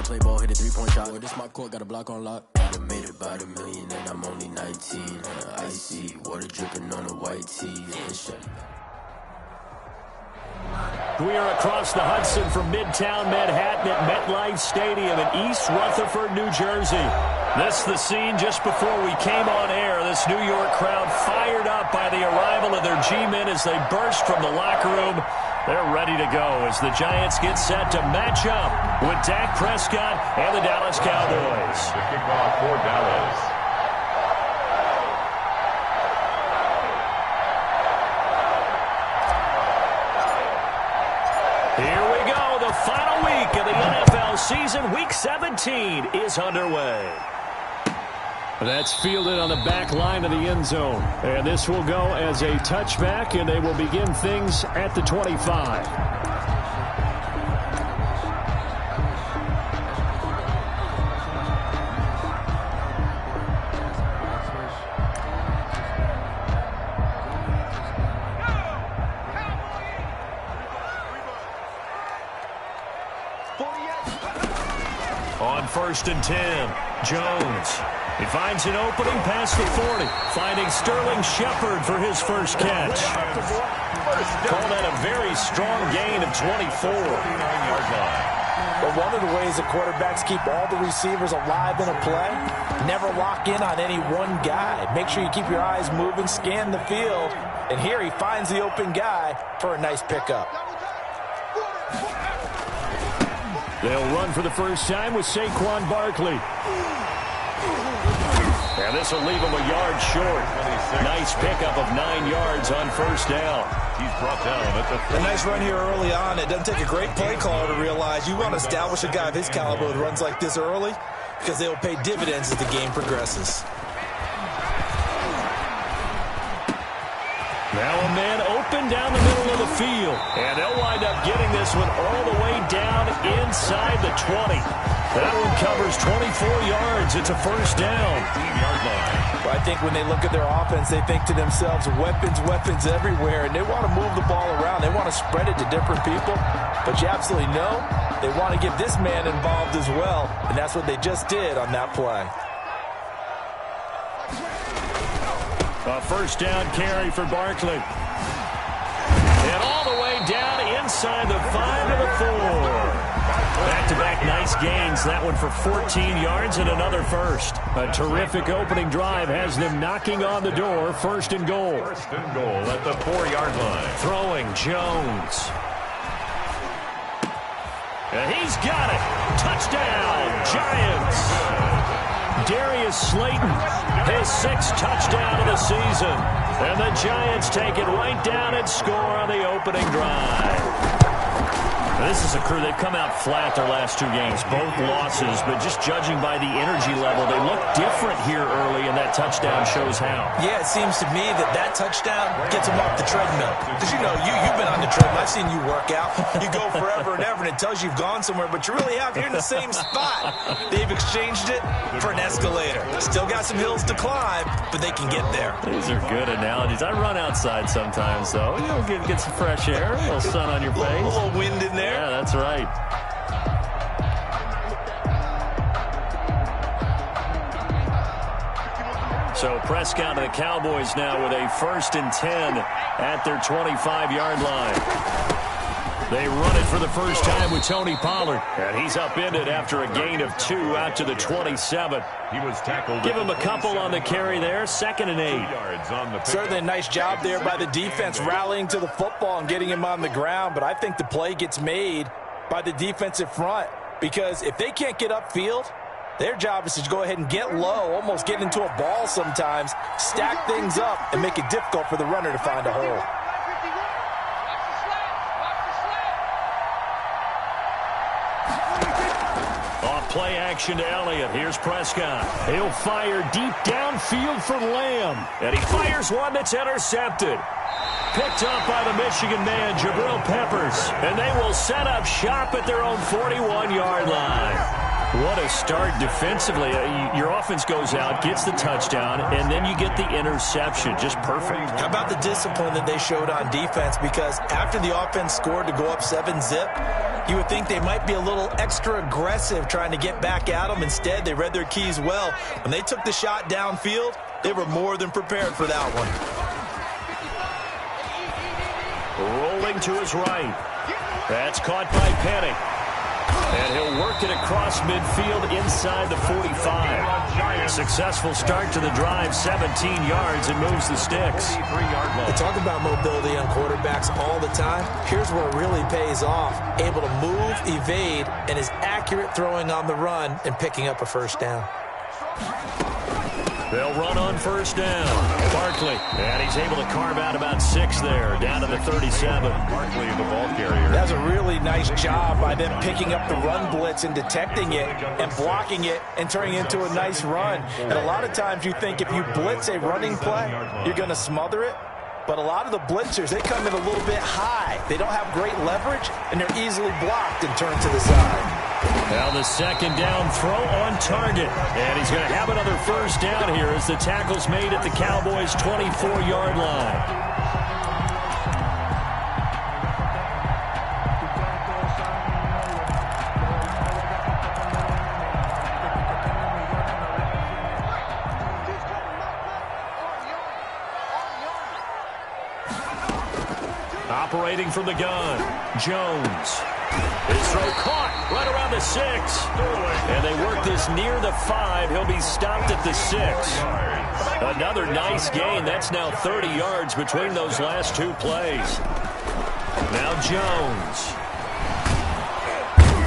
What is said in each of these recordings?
play ball, hit a three-point shot. Boy, this my court, got a block on lock. I done made about $1 million and I'm only 19. Icy, water dripping on a white tee. We are across the Hudson from Midtown Manhattan at MetLife Stadium in East Rutherford, New Jersey. This the scene just before we came on air. This New York crowd fired up by the arrival of their Gmen as they burst from the locker room. They're ready to go as the Giants get set to match up with Dak Prescott and the Dallas Cowboys. The kickoff for Dallas. Here we go. The final week of the NFL season. Week 17 is underway. That's fielded on the back line of the end zone. And this will go as a touchback, and they will begin things at the 25. On 1st and 10, Jones. He finds an opening past the 40, finding Sterling Shepard for his first catch. Call that a very strong gain of 24. But one of the ways the quarterbacks keep all the receivers alive in a play, never lock in on any one guy. Make sure you keep your eyes moving, scan the field, and here he finds the open guy for a nice pickup. They'll run for the first time with Saquon Barkley. And this will leave him a yard short. Nice pickup of 9 yards on first down. He's brought down at the A nice run here early on. It doesn't take a great play caller to realize you want to establish a guy of his caliber with runs like this early because they will pay dividends as the game progresses. Now a man open down the middle of the field. And they'll wind up getting this one all the way down inside the 20. That one covers 24 yards. It's a first down. 15-yard line. But I think when they look at their offense, they think to themselves, weapons everywhere, and they want to move the ball around. They want to spread it to different people. But you absolutely know they want to get this man involved as well, and that's what they just did on that play. A first down carry for Barkley. And all the way down inside the 5 to the 4. Back-to-back nice gains. That one for 14 yards and another first. A terrific opening drive has them knocking on the door. First and goal. First and goal at the 4-yard line. Throwing Jones. And he's got it. Touchdown, Giants. Darius Slayton, his 6th touchdown of the season. And the Giants take it right down and score on the opening drive. This is a crew, they've come out flat their last 2 games, both losses, but just judging by the energy level, they look different here early, and that touchdown shows how. Yeah, it seems to me that touchdown gets them off the treadmill. Because, you know, you've been on the treadmill. I've seen you work out. You go forever and ever, and it tells you you've gone somewhere, but you really have. You're in the same spot. They've exchanged it for an escalator. Still got some hills to climb, but they can get there. These are good analogies. I run outside sometimes, though. You know, get some fresh air, a little sun on your face. A little wind in there. Yeah, that's right. So Prescott and the Cowboys now with a 1st and 10 at their 25-yard line. They run it for the first time with Tony Pollard. And he's upended after a gain of 2 out to the 27. He was tackled. Give him a couple on the carry there. 2nd and 8. Yards on the Certainly a nice job there by the defense rallying to the football and getting him on the ground. But I think the play gets made by the defensive front. Because if they can't get upfield, their job is to go ahead and get low, almost get into a ball sometimes, stack things up, and make it difficult for the runner to find a hole. Play action to Elliott. Here's Prescott. He'll fire deep downfield for Lamb. And he fires one that's intercepted. Picked up by the Michigan man, Jabril Peppers. And they will set up shop at their own 41-yard line. What a start defensively. Your offense goes out, gets the touchdown, and then you get the interception. Just perfect. How about the discipline that they showed on defense? Because after the offense scored to go up 7-zip, you would think they might be a little extra aggressive trying to get back at them. Instead, they read their keys well. When they took the shot downfield, they were more than prepared for that one. Rolling to his right. That's caught by Penning. And he'll work it across midfield inside the 45. Successful start to the drive, 17 yards, and moves the sticks. They talk about mobility on quarterbacks all the time. Here's where it really pays off. Able to move, evade, and is accurate throwing on the run and picking up a first down. They'll run on first down. Barkley, and he's able to carve out about 6 there, down to the 37. Barkley, the ball carrier. That's a really nice job by them picking up the run blitz and detecting it and blocking it and turning it into a nice run. And a lot of times you think if you blitz a running play, you're going to smother it. But a lot of the blitzers, they come in a little bit high. They don't have great leverage, and they're easily blocked and turned to the side. Now the second down throw on target. And he's going to have another first down here as the tackle's made at the Cowboys' 24-yard line. Operating from the gun, Jones. His throw caught right around the 6. And they work this near the 5. He'll be stopped at the 6. Another nice gain. That's now 30 yards between those last 2 plays. Now Jones.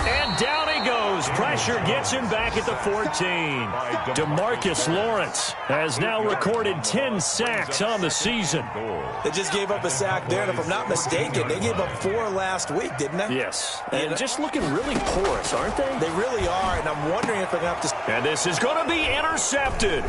And down he goes. Pressure gets him back at the 14. DeMarcus Lawrence has now recorded 10 sacks on the season. They just gave up a sack there, and if I'm not mistaken, they gave up 4 last week, didn't they? Yes. And just looking really porous, aren't they? They really are, and I'm wondering if they're going to have to... And this is going to be intercepted.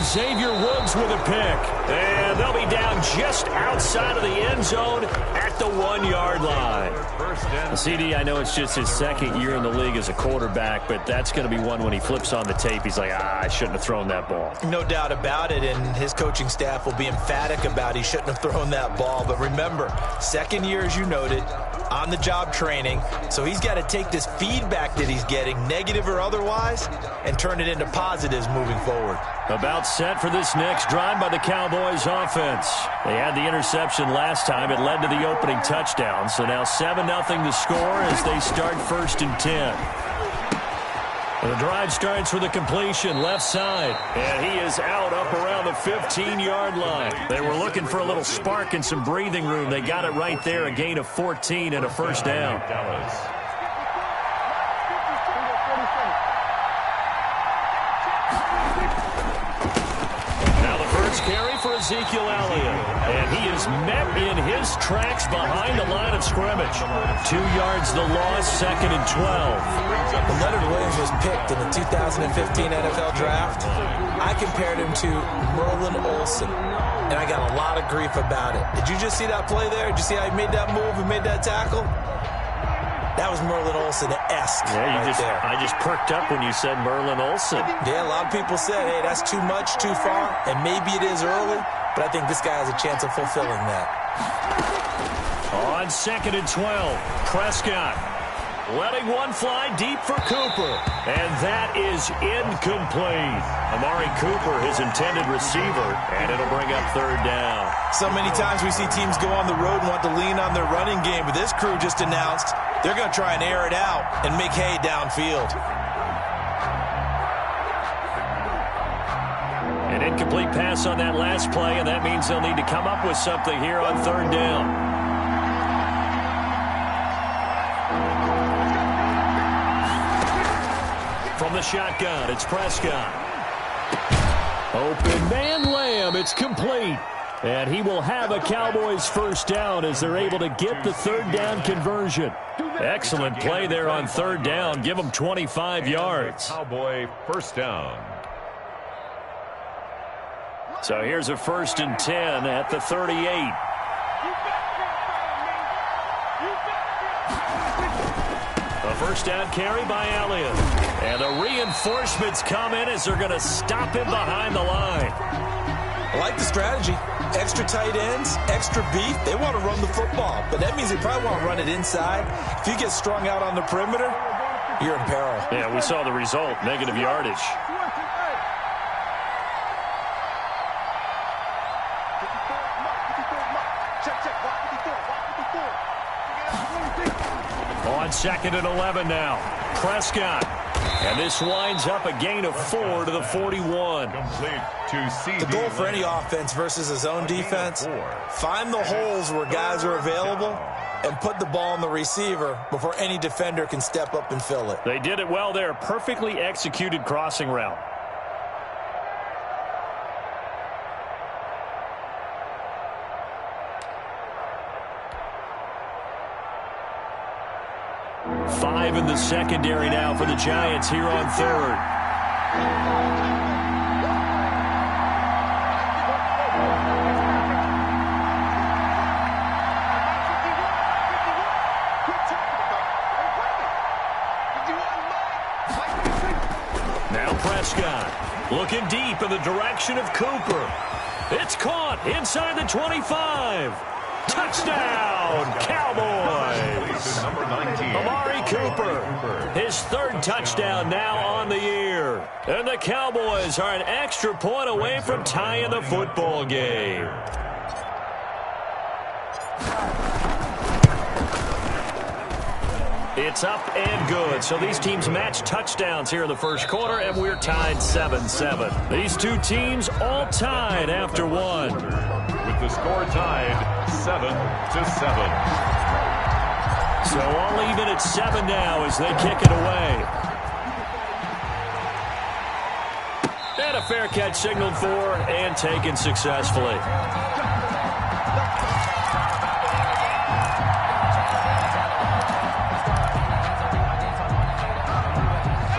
Xavier Woods with a pick. And they'll be down just outside of the end zone at the 1-yard line. CD, I know it's just his second year in the league as a quarterback, but that's going to be one when he flips on the tape. He's like, I shouldn't have thrown that ball. No doubt about it, and his coaching staff will be emphatic about he shouldn't have thrown that ball. But remember, second year, as you noted, on-the-job training, so he's got to take this feedback that he's getting, negative or otherwise, and turn it into positives moving forward. About set for this next drive by the Cowboys offense. They had the interception last time. It led to the opening touchdown. So now 7-0 to score as they start 1st and 10. The drive starts with a completion left side. And he is out up around the 15-yard line. They were looking for a little spark and some breathing room. They got it right there. A gain of 14 and a first down. Carry for Ezekiel Elliott. And he is met in his tracks behind the line of scrimmage. 2 yards the loss, 2nd and 12. When Leonard Williams was picked in the 2015 NFL Draft, I compared him to Merlin Olsen, and I got a lot of grief about it. Did you just see that play there? Did you see how he made that move and made that tackle? That was Merlin Olsen-esque. Yeah, there. I just perked up when you said Merlin Olsen. Yeah, a lot of people said, hey, that's too much, too far, and maybe it is early, but I think this guy has a chance of fulfilling that. On 2nd and 12, Prescott letting one fly deep for Cooper, and that is incomplete. Amari Cooper, his intended receiver, and it'll bring up 3rd down. So many times we see teams go on the road and want to lean on their running game, but this crew just announced they're going to try and air it out and make hay downfield. An incomplete pass on that last play, and that means they'll need to come up with something here on 3rd down. From the shotgun, it's Prescott. Open man Lamb, it's complete. And he will have a Cowboys first down as they're able to get the 3rd down conversion. Excellent play there on 3rd down. Give them 25 yards. Cowboy first down. So here's a 1st and 10 at the 38. A first down carry by Elliott. reinforcements come in as they're going to stop him behind the line. I like the strategy. Extra tight ends, extra beef. They want to run the football, but that means they probably want to run it inside. If you get strung out on the perimeter, you're in peril. Yeah, we saw the result, negative yardage. On 2nd and 11 now. Prescott. And this winds up a gain of 4 to the 41. Complete to CD. The goal for any offense versus a zone defense, find the holes where guys are available and put the ball on the receiver before any defender can step up and fill it. They did it well there. Perfectly executed crossing route. Five in the secondary now for the Giants here on 3rd. Now Prescott looking deep in the direction of Cooper. It's caught inside the 25. Touchdown, Cowboys! Amari Cooper, his 3rd touchdown now on the year. And the Cowboys are an extra point away from tying the football game. It's up and good. So these teams match touchdowns here in the first quarter, and we're tied 7-7. These two teams all tied after one. With the score tied 7-7. So all even at 7 now as they kick it away. And a fair catch signaled for and taken successfully.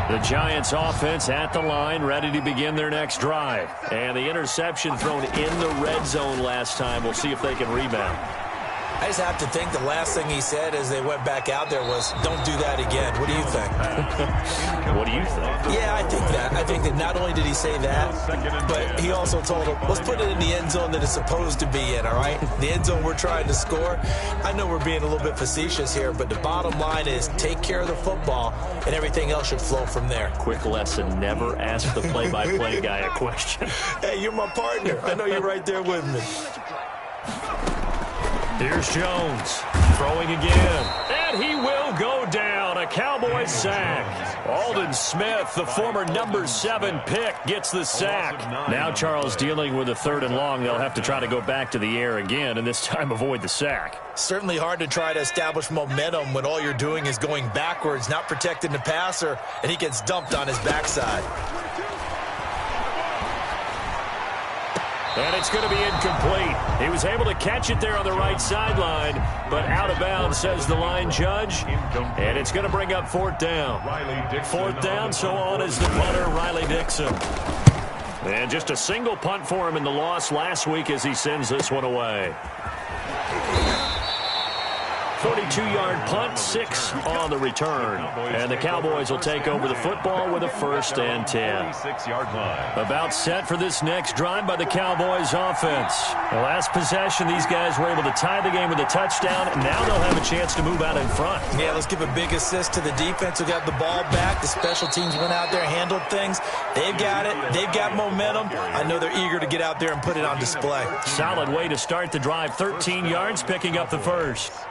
The Giants offense at the line, ready to begin their next drive. And the interception thrown in the red zone last time. We'll see if they can rebound. I just have to think the last thing he said as they went back out there was, don't do that again. What do you think? What do you think? Yeah, I think that. I think that not only did he say that, but he also told him, let's put it in the end zone that it's supposed to be in, all right? The end zone we're trying to score. I know we're being a little bit facetious here, but the bottom line is take care of the football, and everything else should flow from there. Quick lesson, never ask the play-by-play guy a question. Hey, you're my partner. I know you're right there with me. Here's Jones, throwing again, and he will go down. A Cowboys sack. Alden Smith, the former number 7 pick, gets the sack. Now Charles dealing with a 3rd and long. They'll have to try to go back to the air again, and this time avoid the sack. Certainly hard to try to establish momentum when all you're doing is going backwards, not protecting the passer, and he gets dumped on his backside. And it's going to be incomplete. He was able to catch it there on the right sideline, but out of bounds, says the line judge. And it's going to bring up 4th down. 4th down, so on is the punter, Riley Dixon. And just a single punt for him in the loss last week as he sends this one away. 42-yard punt, 6 on the return. And the Cowboys will take over the football with a 1st and 10. About set for this next drive by the Cowboys offense. The last possession, these guys were able to tie the game with a touchdown, and now they'll have a chance to move out in front. Yeah, let's give a big assist to the defense who got the ball back. The special teams went out there, handled things. They've got it. They've got momentum. I know they're eager to get out there and put it on display. Solid way to start the drive. 13 yards, picking up the 1st.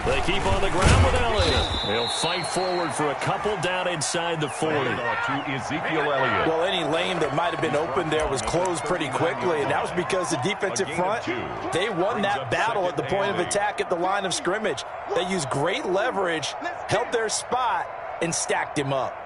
They keep on the ground with Elliott. They'll fight forward for a couple down inside the 40. To Ezekiel Elliott. Well, any lane that might have been open there was closed pretty quickly, and that was because the defensive front, they won that battle at the point of attack at the line of scrimmage. They used great leverage, held their spot, and stacked him up.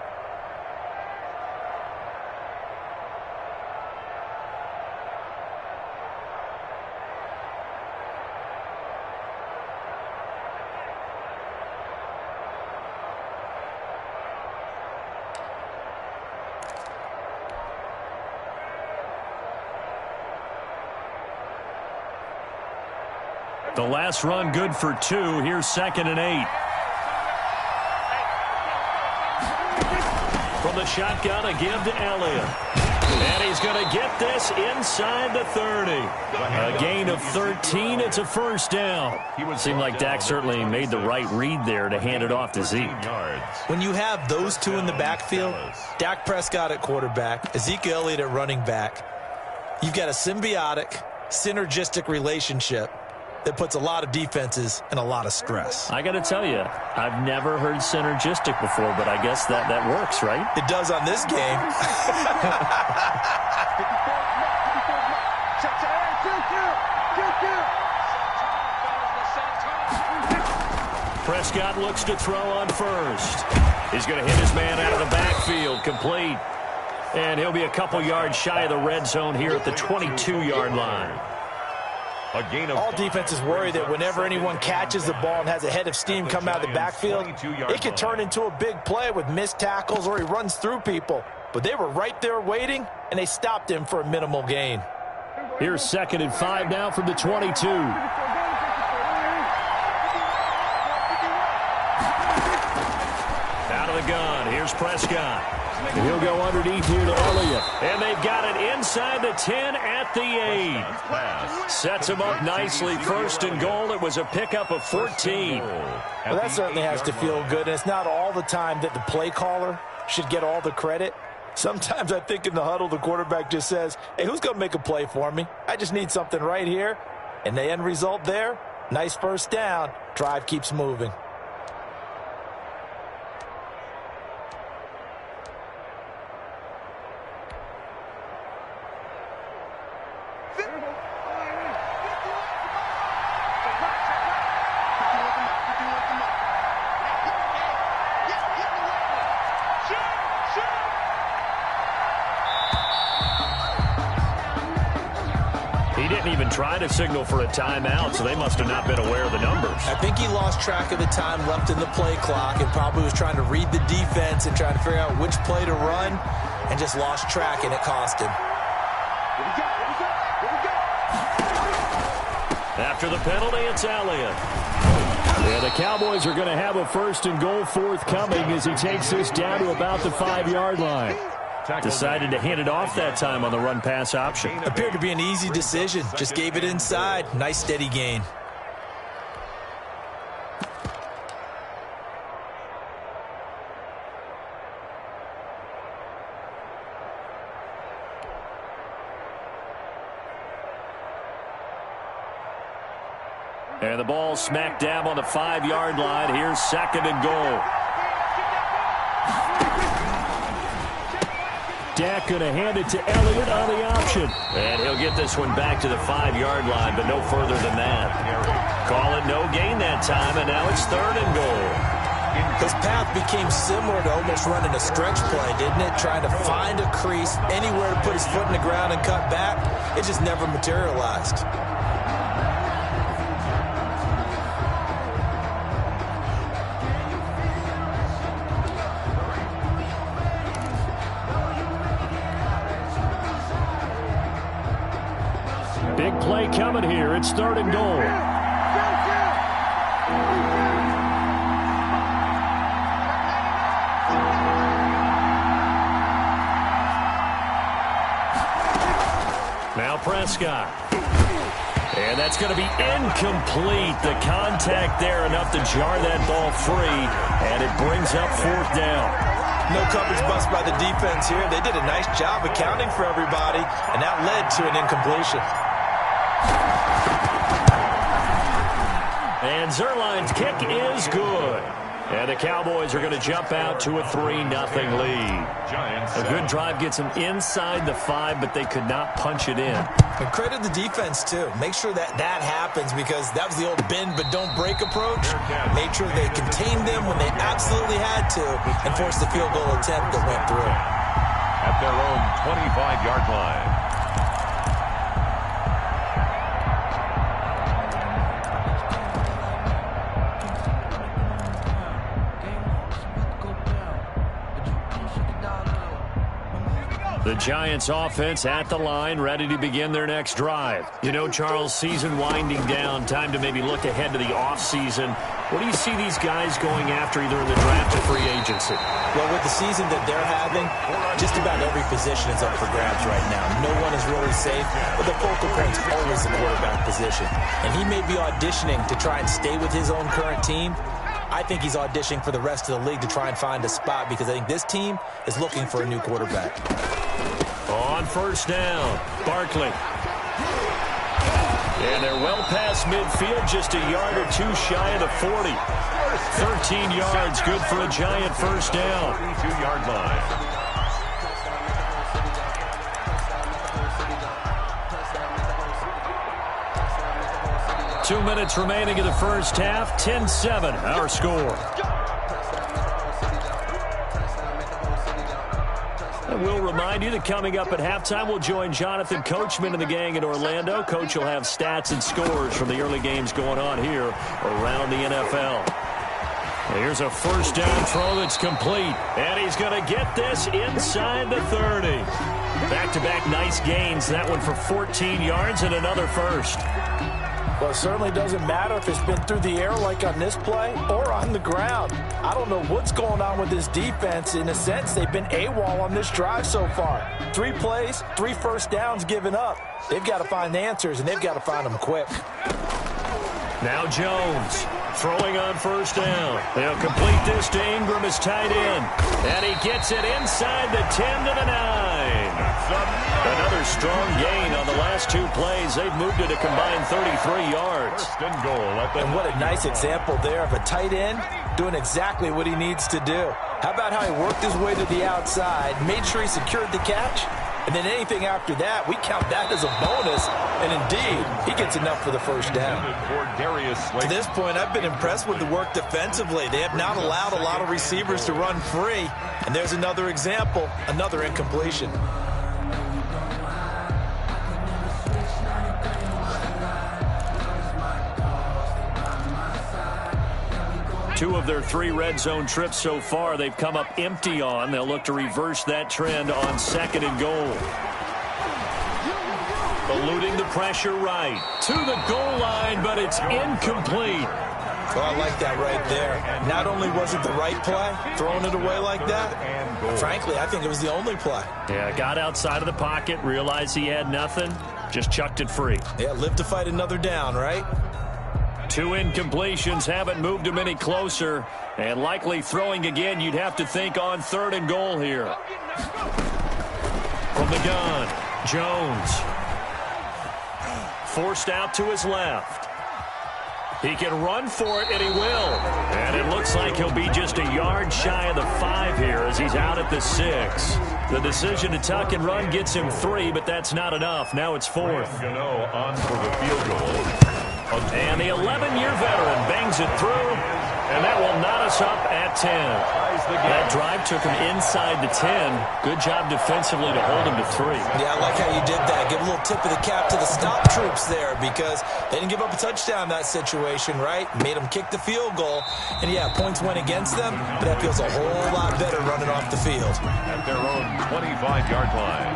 The last run good for 2. Here's 2nd and 8. From the shotgun, a give to Elliott. And he's going to get this inside the 30. A gain of 13. It's a first down. Seemed like Dak certainly made the right read there to hand it off to Zeke. When you have those two in the backfield, Dak Prescott at quarterback, Ezekiel Elliott at running back, you've got a symbiotic, synergistic relationship that puts a lot of defenses in a lot of stress. I got to tell you, I've never heard synergistic before, but I guess that works, right? It does on this game. Prescott looks to throw on first. He's going to hit his man out of the backfield, complete. And he'll be a couple yards shy of the red zone here at the 22-yard line. All defenses worry that whenever anyone catches the ball and has a head of steam come out of the backfield, it can turn into a big play with missed tackles or he runs through people. But they were right there waiting, and they stopped him for a minimal gain. Here's 2nd and 5 now from the 22. Out of the gun. Here's Prescott. And he'll go underneath here to Elliott. And they've got it inside the 10 at the 8. Sets him up nicely. 1st and goal. It was a pickup of 14. Well, that certainly has to feel good. And it's not all the time that the play caller should get all the credit. Sometimes I think in the huddle, the quarterback just says, hey, who's going to make a play for me? I just need something right here. And the end result there, nice first down. Drive keeps moving. Try to signal for a timeout, so they must have not been aware of the numbers. I think he lost track of the time left in the play clock and probably was trying to read the defense and trying to figure out which play to run and just lost track, and it cost him. After the penalty, it's Elliott. And the Cowboys are going to have a 1st and goal forthcoming as he takes this down to about the 5-yard line. Decided to hand it off that time on the run-pass option. Appeared to be an easy decision. Just gave it inside. Nice steady gain. And the ball smack dab on the 5-yard line. Here's 2nd and goal. Dak going to hand it to Elliott on the option. And he'll get this one back to the 5-yard line, but no further than that. Call it no gain that time, and now it's 3rd and goal. His path became similar to almost running a stretch play, didn't it? Trying to find a crease, anywhere to put his foot in the ground and cut back. It just never materialized. Big play coming here. It's 3rd and goal. Now Prescott. And that's going to be incomplete. The contact there enough to jar that ball free. And it brings up 4th down. No coverage bust by the defense here. They did a nice job accounting for everybody, and that led to an incompletion. And Zerline's kick is good. And the Cowboys are going to jump out to a 3-0 lead. A good drive gets them inside the 5, but they could not punch it in. And credit the defense, too. Make sure that happens, because that was the old bend but don't break approach. Made sure they contained them when they absolutely had to and forced the field goal attempt that went through. At their own 25-yard line. The Giants offense at the line, ready to begin their next drive. You know, Charles, season winding down, time to maybe look ahead to the offseason. What do you see these guys going after either in the draft or free agency? Well, with the season that they're having, just about every position is up for grabs right now. No one is really safe, but the focal point's always the quarterback position. And he may be auditioning to try and stay with his own current team. I think he's auditioning for the rest of the league to try and find a spot because I think this team is looking for a new quarterback. On first down, Barkley. And they're well past midfield, just a yard or two shy of the 40. 13 yards, good for a Giant first down. 32-yard line. 2 minutes remaining in the first half. 10-7, our score. And we'll remind you that coming up at halftime, we'll join Jonathan Coachman and the gang in Orlando. Coach will have stats and scores from the early games going on here around the NFL. Here's a first down throw that's complete. And he's going to get this inside the 30. Back-to-back nice gains. That one for 14 yards and another first. Well, it certainly doesn't matter if it's been through the air like on this play or on the ground. I don't know what's going on with this defense. In a sense, they've been AWOL on this drive so far. 3 plays, 3 first downs given up. They've got to find answers, and they've got to find them quick. Now Jones throwing on first down. They'll complete this to Ingram as tight end. And he gets it inside the 10 to the 9. Another strong gain on the last 2 plays. They've moved it a combined 33 yards. And what a nice example there of a tight end doing exactly what he needs to do. How about how he worked his way to the outside, made sure he secured the catch, and then anything after that, we count that as a bonus. And indeed, he gets enough for the first down. To this point, I've been impressed with the work defensively. They have not allowed a lot of receivers to run free. And there's another example, another incompletion. Two of their 3 red zone trips so far, they've come up empty on. They'll look to reverse that trend on 2nd and goal. Eluding the pressure right to the goal line, but it's incomplete. Well, I like that right there. Not only was it the right play, throwing it away like that, frankly, I think it was the only play. Yeah, got outside of the pocket, realized he had nothing, just chucked it free. Yeah, live to fight another down, right? 2 incompletions haven't moved him any closer, and likely throwing again, you'd have to think on 3rd and goal here. From the gun, Jones. Forced out to his left. He can run for it, and he will. And it looks like he'll be just a yard shy of the 5 here as he's out at the 6. The decision to tuck and run gets him 3, but that's not enough. Now it's 4th. On for the field goal. And the 11-year veteran bangs it through, and that will knot us up at 10. That drive took him inside the 10. Good job defensively to hold him to 3. Yeah, I like how you did that. Give a little tip of the cap to the stop troops there because they didn't give up a touchdown in that situation, right? Made them kick the field goal. And, yeah, points went against them, but that feels a whole lot better running off the field. At their own 25-yard line.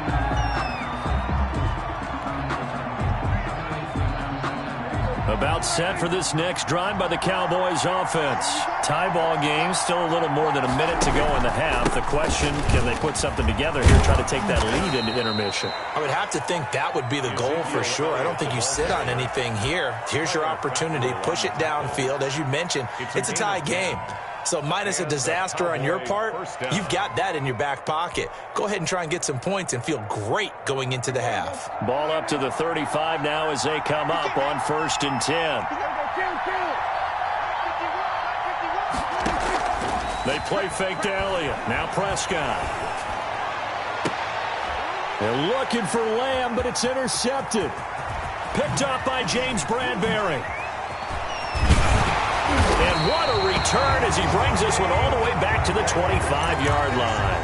About set for this next drive by the Cowboys offense. Tie ball game, still a little more than a minute to go in the half. The question, can they put something together here, try to take that lead into intermission? I would have to think that would be the goal for sure. I don't think you sit on anything here. Here's your opportunity. Push it downfield. As you mentioned, it's a tie game. So minus a disaster on your part, you've got that in your back pocket. Go ahead and try and get some points and feel great going into the half. Ball up to the 35 now as they come up on 1st and 10. They play fake to Elliott. Now Prescott. They're looking for Lamb, but it's intercepted. Picked up by James Bradbury. And what a return as he brings this one all the way back to the 25-yard line.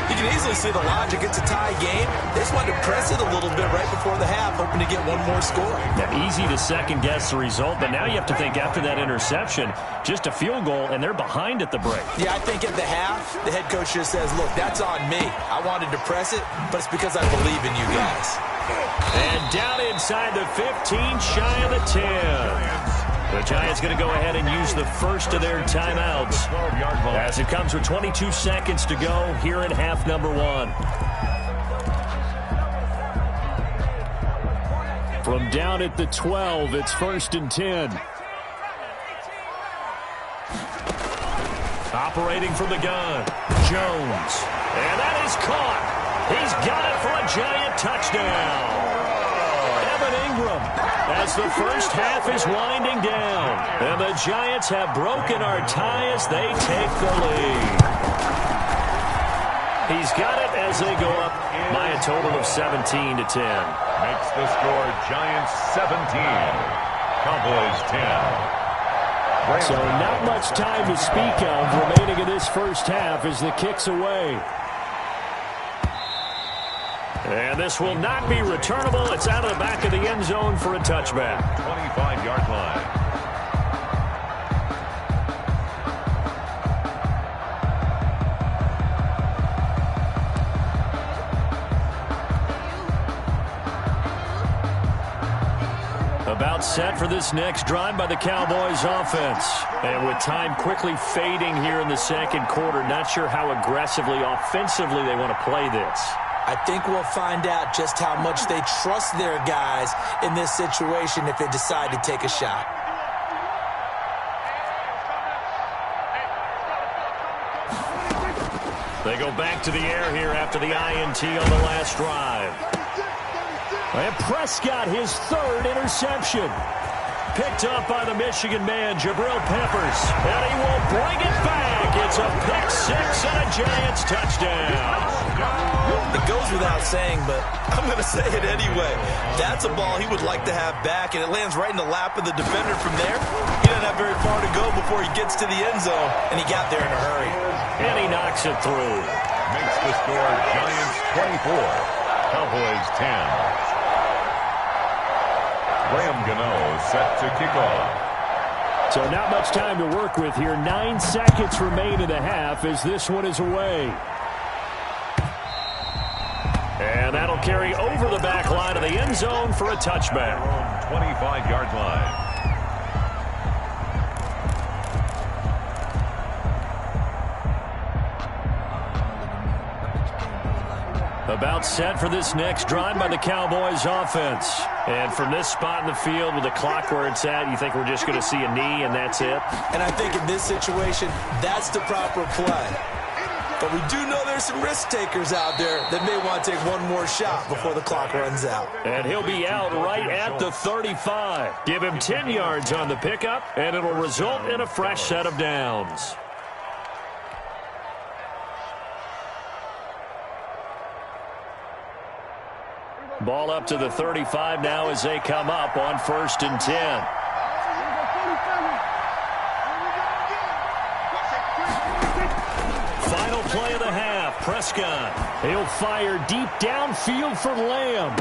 You can easily see the logic. It's a tie game. They just wanted to press it a little bit right before the half, hoping to get one more score. Now, easy to second-guess the result, but now you have to think after that interception, just a field goal, and they're behind at the break. Yeah, I think at the half, the head coach just says, look, that's on me. I wanted to press it, but it's because I believe in you guys. And down inside the 15, shy of the 10. The Giants going to go ahead and use the first of their timeouts as it comes with 22 seconds to go here in half number 1. From down at the 12, it's 1st and 10. Operating from the gun, Jones. And that is caught. He's got it for a Giant touchdown. As the first half is winding down, and the Giants have broken our tie as they take the lead. He's got it as they go up by a total of 17-10. Makes the score Giants 17, Cowboys 10. So not much time to speak of remaining in this first half as the kick's away. And this will not be returnable. It's out of the back of the end zone for a touchback. 25-yard line. About set for this next drive by the Cowboys offense. And with time quickly fading here in the second quarter, not sure how aggressively, offensively they want to play this. I think we'll find out just how much they trust their guys in this situation if they decide to take a shot. They go back to the air here after the INT on the last drive. And Prescott, his third interception. Picked up by the Michigan man, Jabril Peppers. And he will bring it back. It's a pick six and a Giants touchdown. It goes without saying, but I'm going to say it anyway. That's a ball he would like to have back, and it lands right in the lap of the defender from there. He doesn't have very far to go before he gets to the end zone, and he got there in a hurry. And he knocks it through. Makes the score Giants 24, Cowboys 10. Graham Gano set to kick off. So not much time to work with here. 9 seconds remain in the half as this one is away. And that'll carry over the back line of the end zone for a touchback. 25-yard line. About set for this next drive by the Cowboys offense. And from this spot in the field with the clock where it's at, you think we're just going to see a knee and that's it? And I think in this situation, that's the proper play. But we do know there's some risk takers out there that may want to take one more shot before the clock runs out. And he'll be out right at the 35. Give him 10 yards on the pickup, and it'll result in a fresh set of downs. Ball up to the 35 now as they come up on 1st and 10. Final play of the half. Prescott. He'll fire deep downfield for Lamb.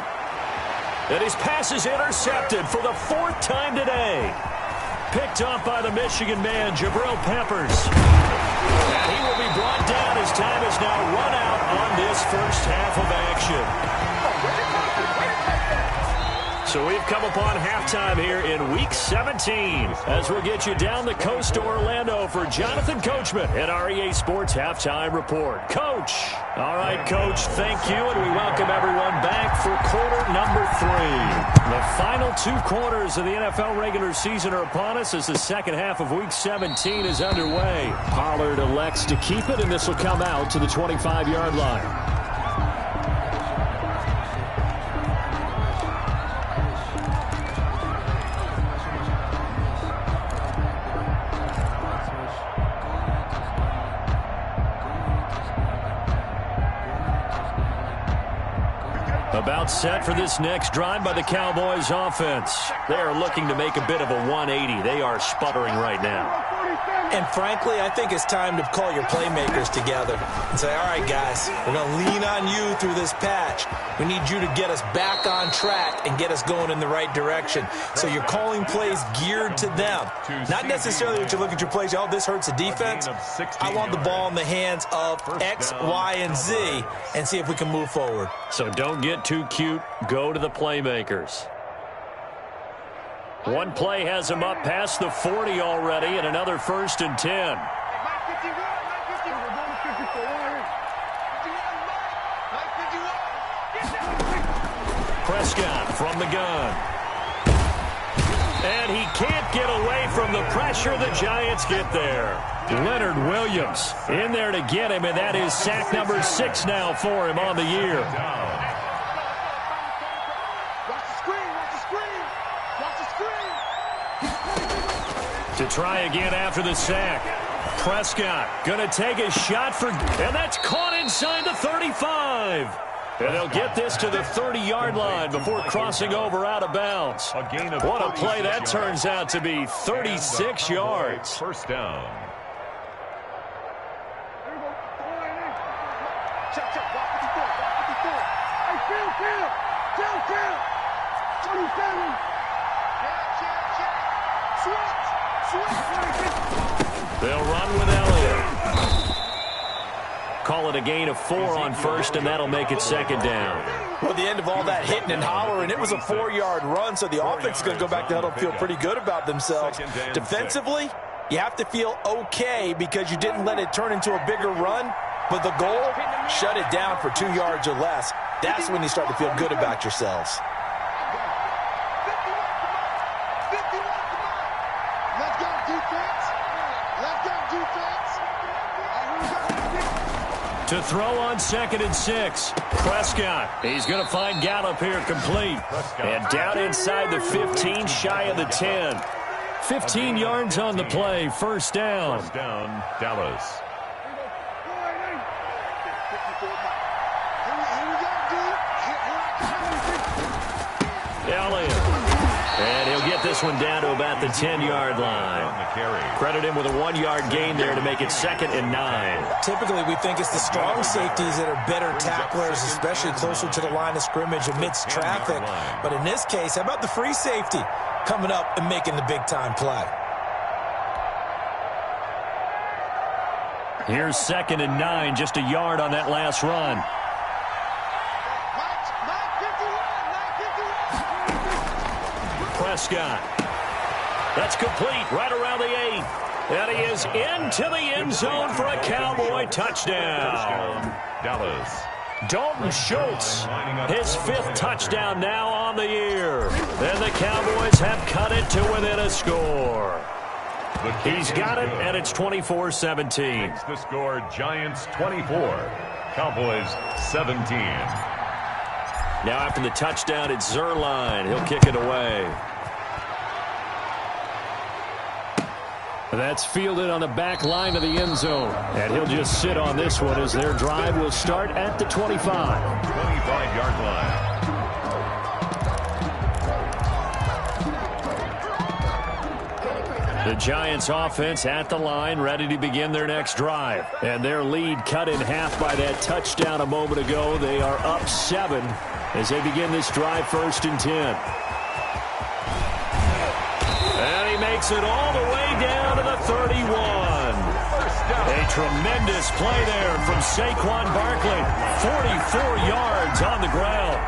And his pass is intercepted for the 4th time today. Picked up by the Michigan man, Jabril Peppers. And he will be brought down as time is now run out on this first half of action. So we've come upon halftime here in Week 17 as we'll get you down the coast to Orlando for Jonathan Coachman at our EA Sports Halftime Report. Coach. All right, Coach, thank you, and we welcome everyone back for quarter number 3. The final 2 quarters of the NFL regular season are upon us as the second half of Week 17 is underway. Pollard elects to keep it, and this will come out to the 25-yard line. About set for this next drive by the Cowboys offense. They are looking to make a bit of a 180. They are sputtering right now. And frankly, I think it's time to call your playmakers together and say, all right, guys, we're going to lean on you through this patch. We need you to get us back on track and get us going in the right direction. So you're calling plays geared to them. Not necessarily that you look at your plays, oh, this hurts the defense. I want the ball in the hands of X, Y, and Z and see if we can move forward. So don't get too cute. Go to the playmakers. One play has him up past the 40 already, and another 1st and 10. Prescott from the gun. And he can't get away from the pressure. The Giants get there. Leonard Williams in there to get him, and that is sack number 6 now for him on the year. To try again after the sack. Prescott going to take a shot for, and that's caught inside the 35. And they'll get this to the 30-yard line before crossing over out of bounds. What a play that turns out to be, 36 yards. First down. They'll run with Elliott. Call it a gain of 4 on first, and that'll make it 2nd down. Well, the end of all that hitting and hollering, it was a 4-yard run, so the offense is going to go back to huddle and feel pretty good about themselves. Defensively, you have to feel okay because you didn't let it turn into a bigger run, but the goal, shut it down for 2 yards or less. That's when you start to feel good about yourselves. To throw on 2nd and 6. Prescott. He's going to find Gallup here complete. And down inside the 15, shy of the 10. 15 yards on the play. First down. First down, Dallas. Elliott. And he'll get this one down to about the 10-yard line. Credit him with a 1-yard gain there to make it 2nd and 9. Typically, we think it's the strong safeties that are better tacklers, especially closer to the line of scrimmage amidst traffic. But in this case, how about the free safety coming up and making the big-time play? Here's 2nd and 9, just a yard on that last run. Prescott. That's complete right around the 8. And he is into the end zone for a Cowboy touchdown. Dallas. Dalton Schultz, his 5th touchdown now on the year. And the Cowboys have cut it to within a score. He's got it, and it's 24-17. Makes the score Giants 24, Cowboys 17. Now after the touchdown, it's Zerline. He'll kick it away. That's fielded on the back line of the end zone. And he'll just sit on this one as their drive will start at the 25. 25-yard line. The Giants offense at the line, ready to begin their next drive. And their lead cut in half by that touchdown a moment ago. They are up 7 as they begin this drive, 1st and 10. And he makes it all the way down to the 31. A tremendous play there from Saquon Barkley. 44 yards on the ground.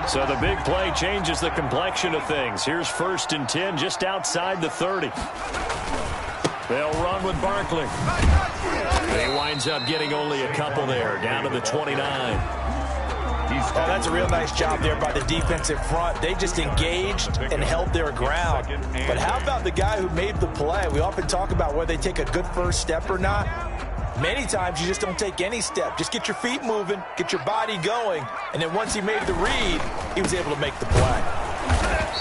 So the big play changes the complexion of things. Here's 1st and 10 just outside the 30. They'll run with Barkley. He winds up getting only a couple there, down to the 29. Oh, that's a real nice job there by the defensive front. They just engaged and held their ground. But how about the guy who made the play? We often talk about whether they take a good first step or not. Many times you just don't take any step. Just get your feet moving, get your body going, and then once he made the read, he was able to make the play.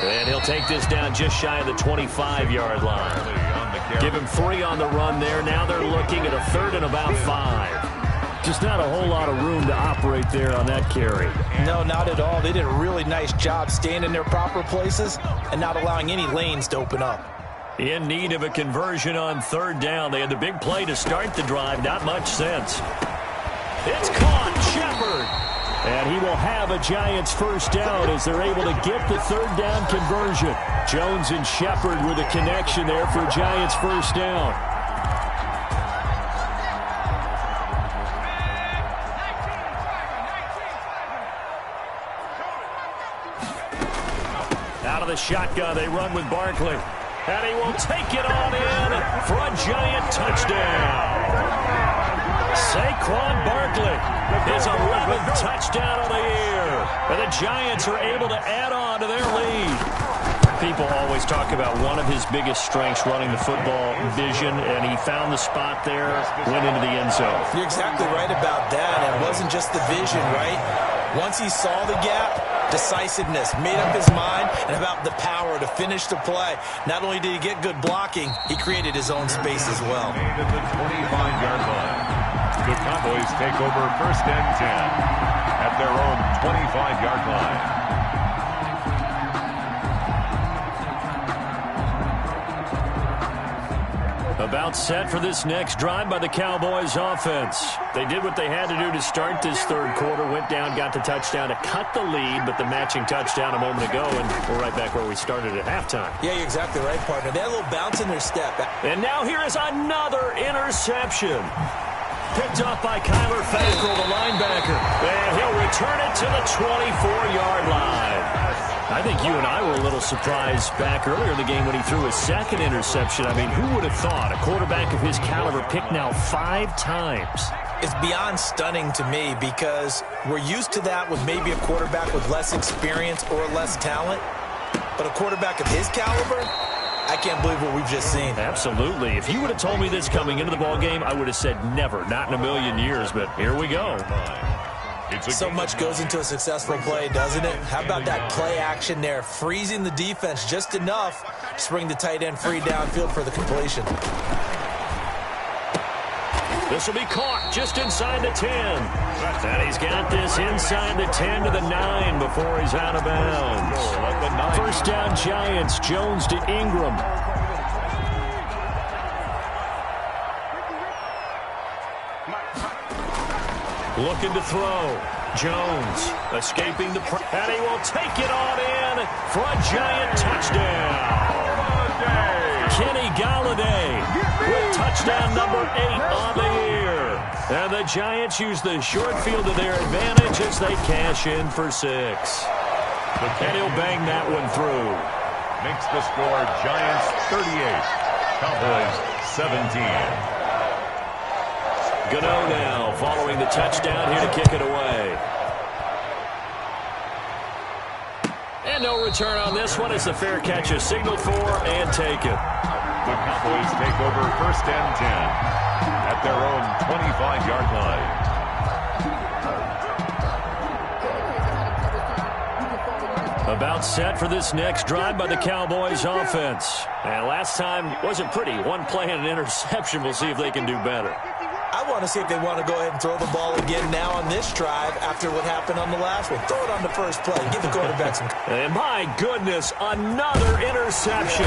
And he'll take this down just shy of the 25-yard line. Give him 3 on the run there. Now they're looking at a 3rd and about 5. Just not a whole lot of room to operate there on that carry. No, not at all. They did a really nice job staying in their proper places and not allowing any lanes to open up. In need of a conversion on third down. They had the big play to start the drive. Not much sense. It's caught. Shepard. And he will have a Giants first down as they're able to get the third down conversion. Jones and Shepard with a connection there for Giants first down. Out of the shotgun, they run with Barkley. And he will take it on in for a Giant touchdown. Saquon Barkley, his 11th touchdown of the year. And the Giants are able to add on to their lead. People always talk about one of his biggest strengths, running the football, vision, and he found the spot there, went into the end zone. You're exactly right about that. It wasn't just the vision, right? Once he saw the gap, decisiveness, made up his mind, and about the power to finish the play. Not only did he get good blocking, he created his own space as well. At the 25-yard line. The Cowboys take over first and 10 at their own 25-yard line. About set for this next drive by the Cowboys offense. They did what they had to do to start this third quarter. Went down, got the touchdown to cut the lead, but the matching touchdown a moment ago, and we're right back where we started at halftime. Yeah, you're exactly right, partner. They had a little bounce in their step. And now here is another interception. Picked up by Kyler Fackrell, the linebacker. And he'll return it to the 24-yard line. I think you and I were a little surprised back earlier in the game when he threw his second interception. I mean, who would have thought a quarterback of his caliber picked now 5 times? It's beyond stunning to me because we're used to that with maybe a quarterback with less experience or less talent. But a quarterback of his caliber, I can't believe what we've just seen. Absolutely. If you would have told me this coming into the ballgame, I would have said never, not in a million years. But here we go. So much goes into a successful play, doesn't it? How about that play action there, freezing the defense just enough to bring the tight end free downfield for the completion. This will be caught just inside the 10. And he's got this inside the 10 to the 9 before he's out of bounds. First down Giants, Jones to Ingram. Looking to throw. Jones escaping the press. And he will take it on in for a Giant touchdown. Kenny Galladay with touchdown number 8 on the year. And the Giants use the short field to their advantage as they cash in for 6. And he'll bang that one through. Makes the score Giants 38, Cowboys 17. Gano now following the touchdown here to kick it away. And no return on this one. It's a fair catch, a signal for, and take it. The Cowboys take over first and 10 at their own 25-yard line. About set for this next drive by the Cowboys offense. And last time wasn't pretty. One play and an interception. We'll see if they can do better. I want to see if they want to go ahead and throw the ball again now on this drive after what happened on the last one. Throw it on the first play. Give the quarterback some... And my goodness, another interception.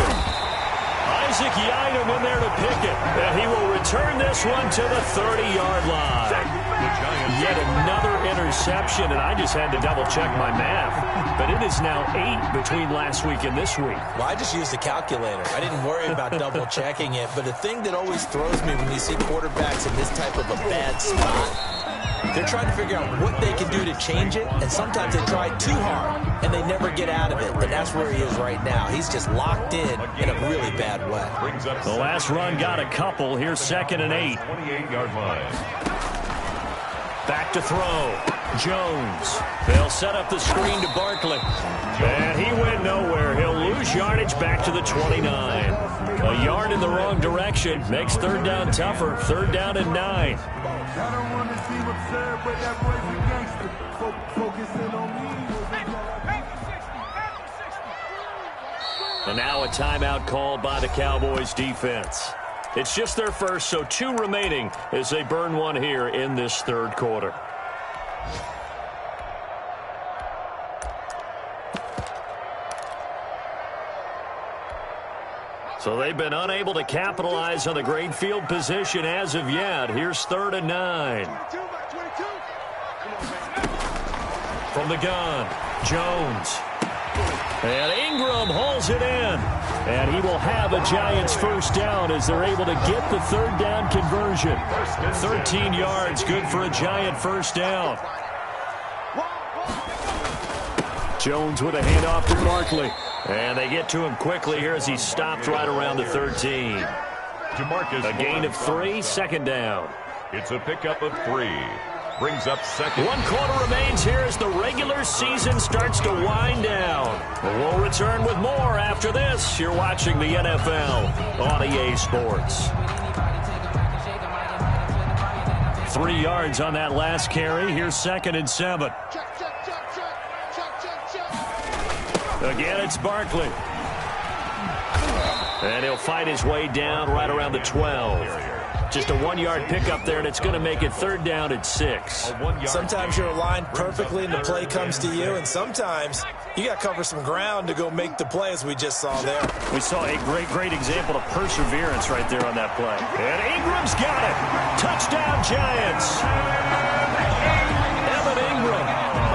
Isaac Yiadom in there to pick it. And he will return this one to the 30-yard line. Yet another interception, and I just had to double-check my math. But it is now 8 between last week and this week. Well, I just used the calculator. I didn't worry about double-checking it. But the thing that always throws me when you see quarterbacks in this type of a bad spot, they're trying to figure out what they can do to change it, and sometimes they try too hard, and they never get out of it. And that's where he is right now. He's just locked in a really bad way. The last run got a couple. Here's 2nd and 8. 28-yard line. Back to throw. Jones. They'll set up the screen to Barkley. And he went nowhere. He'll lose yardage back to the 29. A yard in the wrong direction makes third down tougher. 3rd down and 9. And now a timeout called by the Cowboys defense. It's just their first, so 2 remaining as they burn one here in this third quarter. So they've been unable to capitalize on the great field position as of yet. Here's 3rd and 9. From the gun, Jones. And Ingram hauls it in. And he will have a Giants first down as they're able to get the 3rd down conversion. 13 yards, good for a Giant first down. Jones with a handoff to Barkley. And they get to him quickly here as he stopped right around the 13. A gain of 3, 2nd down. It's a pickup of 3. Brings up 2nd. 1 quarter remains here as the regular season starts to wind down. We'll return with more after this. You're watching the NFL on EA Sports. 3 yards on that last carry. Here's 2nd and 7. Again, it's Barkley. And he'll fight his way down right around the 12. Just a 1-yard pickup there, and it's going to make it 3rd down at 6. Sometimes you're aligned perfectly and the play comes to you, and sometimes you got to cover some ground to go make the play, as we just saw there. We saw a great example of perseverance right there on that play. And Ingram's got it. Touchdown, Giants. Evan Ingram,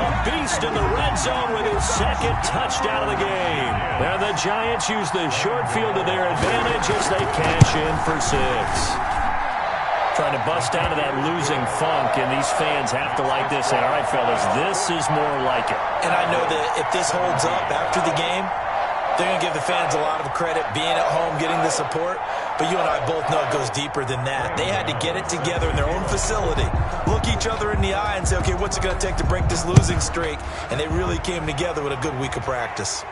a beast in the red zone with his 2nd touchdown of the game. And the Giants use the short field to their advantage as they cash in for 6. Trying to bust out of that losing funk, and these fans have to like this. Say, all right, fellas, this is more like it. And I know that if this holds up after the game, they're going to give the fans a lot of credit being at home, getting the support. But you and I both know it goes deeper than that. They had to get it together in their own facility, look each other in the eye and say, okay, what's it going to take to break this losing streak? And they really came together with a good week of practice.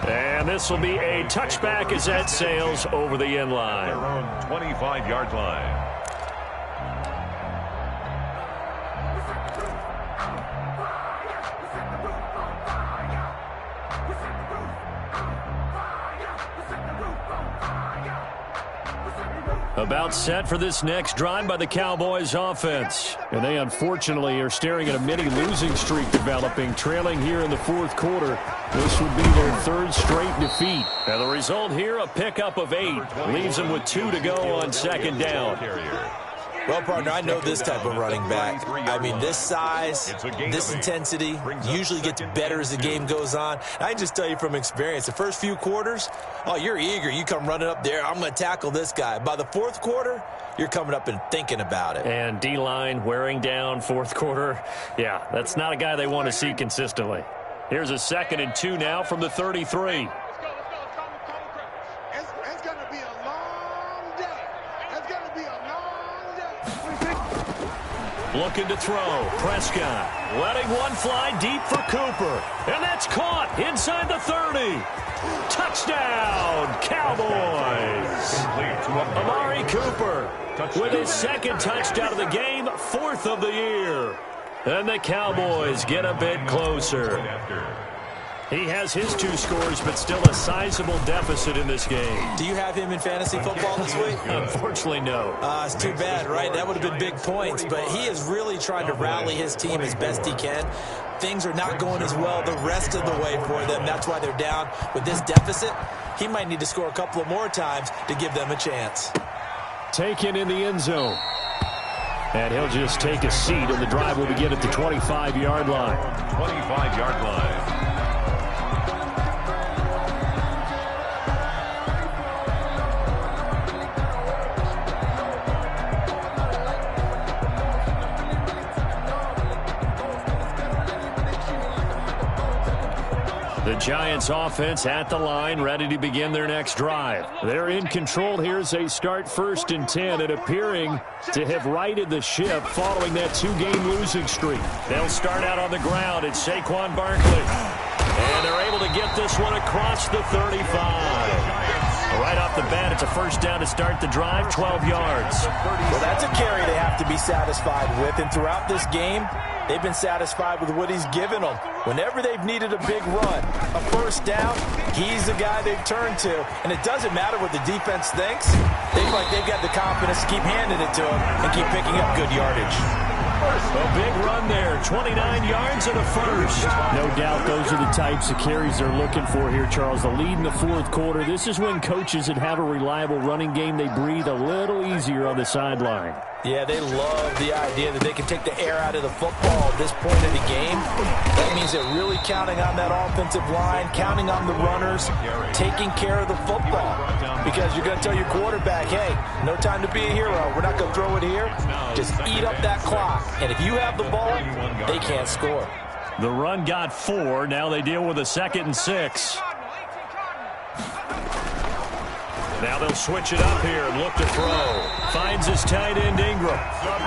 And this will be a touchback as that sails over the end line. Their own 25-yard line. About set for this next drive by the Cowboys offense. And they unfortunately are staring at a mini losing streak developing, trailing here in the 4th quarter. This would be their 3rd straight defeat. And the result here, a pickup of 8. Leaves them with 2 to go on 2nd down. Well, partner, I know this type of running back. I mean, this size, this intensity usually gets better as the game goes on. I can just tell you from experience, the first few quarters, oh, you're eager. You come running up there, I'm going to tackle this guy. By the 4th quarter, you're coming up and thinking about it. And D-line wearing down 4th quarter. Yeah, that's not a guy they want to see consistently. Here's a 2nd and 2 now from the 33. Looking to throw. Prescott letting one fly deep for Cooper. And that's caught inside the 30. Touchdown, Cowboys. Amari Cooper with his 2nd touchdown of the game, 4th of the year. And the Cowboys get a bit closer. He has his 2 scores, but still a sizable deficit in this game. Do you have him in fantasy football this week? Unfortunately, no. It's too bad, right? That would have been big points, but he is really trying to rally his team as best he can. Things are not going as well the rest of the way for them. That's why they're down with this deficit. He might need to score a couple of more times to give them a chance. Taken in the end zone. And he'll just take a seat, and the drive will begin at the 25-yard line. 25-yard line. The Giants offense at the line, ready to begin their next drive. They're in control here as they start 1st and 10 and appearing to have righted the ship following that 2-game losing streak. They'll start out on the ground. It's Saquon Barkley. And they're able to get this one across the 35. Right off the bat, it's a first down to start the drive, 12 yards. Well, that's a carry they have to be satisfied with. And throughout this game, they've been satisfied with what he's given them. Whenever they've needed a big run, a first down, he's the guy they've turned to. And it doesn't matter what the defense thinks. They feel like they've got the confidence to keep handing it to him and keep picking up good yardage. A big run there, 29 yards and a first. No doubt those are the types of carries they're looking for here, Charles. The lead in the fourth quarter. This is when coaches that have a reliable running game, they breathe a little easier on the sideline. Yeah, they love the idea that they can take the air out of the football at this point in the game. That means they're really counting on that offensive line, counting on the runners, taking care of the football. Because you're going to tell your quarterback, hey, no time to be a hero. We're not going to throw it here. Just eat up that clock. And if you have the ball, they can't score. The run got 4. Now they deal with a 2nd and 6. Now they'll switch it up here and look to throw. Finds his tight end, Ingram.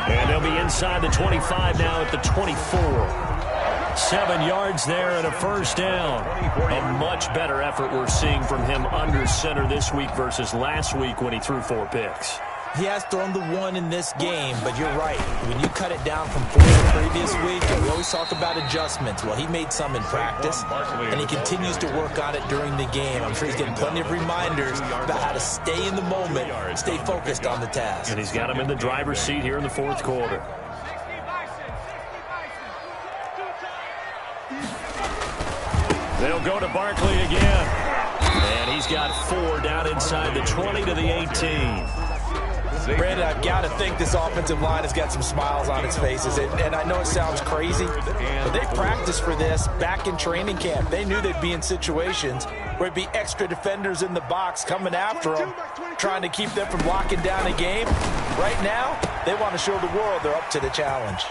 And he'll be inside the 25 now at the 24. 7 yards there and a first down. A much better effort we're seeing from him under center this week versus last week when he threw 4 picks. He has thrown the 1 in this game, but you're right. When you cut it down from 4 the previous week, and we always talk about adjustments. Well, he made some in practice, and he continues to work on it during the game. I'm sure he's getting plenty of reminders about how to stay in the moment, stay focused on the task. And he's got him in the driver's seat here in the fourth quarter. They'll go to Barkley again. And he's got 4 down inside the 20 to the 18. Brandon, I've got to think this offensive line has got some smiles on its faces. And I know it sounds crazy, but they practiced for this back in training camp. They knew they'd be in situations where it'd be extra defenders in the box coming after them, trying to keep them from locking down a game. Right now, they want to show the world they're up to the challenge.